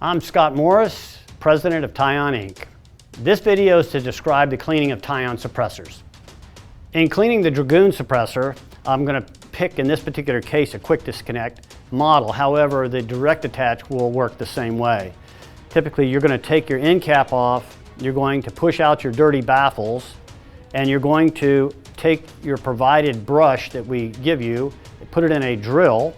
I'm Scott Morris, President of TiON Inc. This video is to describe the cleaning of TiON suppressors. In cleaning the Dragoon suppressor, I'm going to pick, in this particular case, a quick disconnect model. However, the direct attach will work the same way. Typically, you're going to take your end cap off, you're going to push out your dirty baffles, and you're going to take your provided brush that we give you, put it in a drill,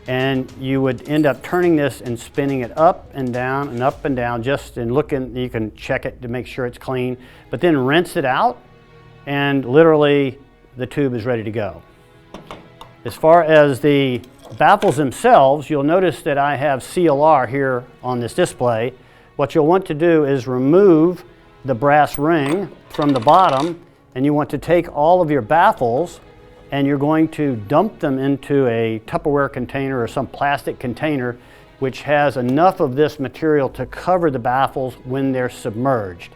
and you would end up turning this and spinning it up and down, just in looking. You can check it to make sure it's clean, but then rinse it out, and literally the tube is ready to go. As far as the baffles themselves, you'll notice that I have CLR here on this display. What you'll want to do is remove the brass ring from the bottom, and you want to take all of your baffles and you're going to dump them into a Tupperware container or some plastic container which has enough of this material to cover the baffles when they're submerged.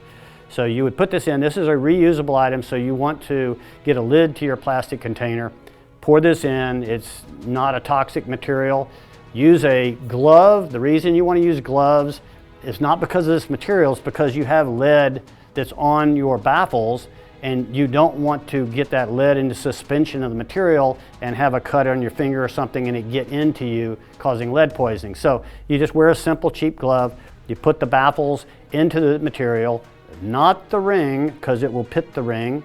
So you would put this in. This is a reusable item, so you want to get a lid to your plastic container, pour this in. It's not a toxic material. Use a glove. The reason you want to use gloves is not because of this material, it's because you have lead that's on your baffles, and you don't want to get that lead into suspension of the material and have a cut on your finger or something and it get into you, causing lead poisoning. So you just wear a simple cheap glove, you put the baffles into the material, not the ring, because it will pit the ring,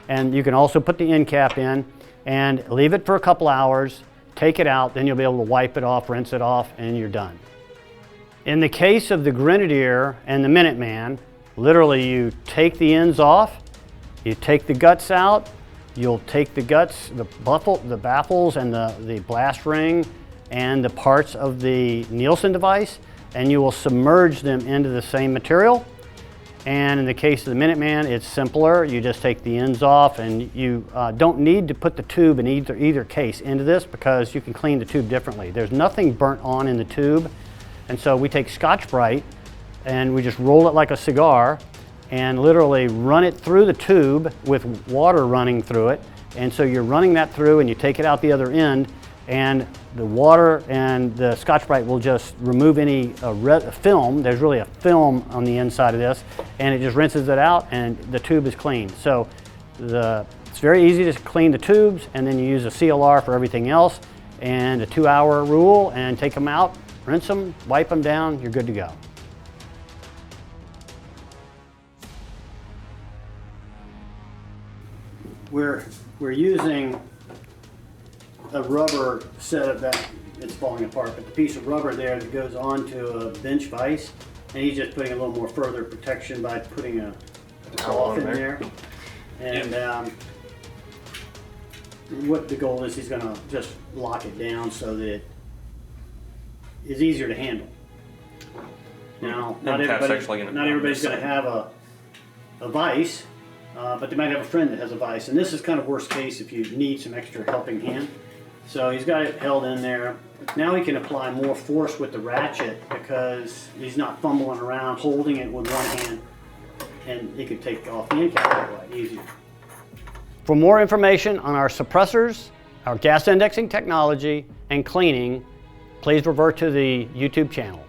and you can also put the end cap in and leave it for a couple hours, take it out, then you'll be able to wipe it off, rinse it off, and you're done. In the case of the Grenadier and the Minuteman, literally you take the ends off, you take the guts out, you'll take the guts, the baffles and the blast ring and the parts of the Nielsen device, and you will submerge them into the same material. And in the case of the Minuteman, it's simpler. You just take the ends off, and you don't need to put the tube in either case into this because you can clean the tube differently. There's nothing burnt on in the tube, and so we take Scotch-Brite and we just roll it like a cigar and literally run it through the tube with water running through it. And so you're running that through and you take it out the other end, and the water and the Scotch-Brite will just remove any film. There's really a film on the inside of this, and it just rinses it out and the tube is clean. So it's very easy to clean the tubes, and then you use a CLR for everything else and a 2-hour rule, and take them out, rinse them, wipe them down, you're good to go. We're using a rubber setup that it's falling apart, but the piece of rubber there that goes onto a bench vise, and he's just putting a little more further protection by putting a cloth in there. And what the goal is, he's going to just lock it down so that it's easier to handle. Now, not everybody's going to have a vise. But they might have a friend that has a vise, and this is kind of worst case if you need some extra helping hand. So he's got it held in there. Now he can apply more force with the ratchet because he's not fumbling around holding it with one hand, and he could take off the end cap that way easier. For more information on our suppressors, our gas indexing technology, and cleaning, please revert to the YouTube channel.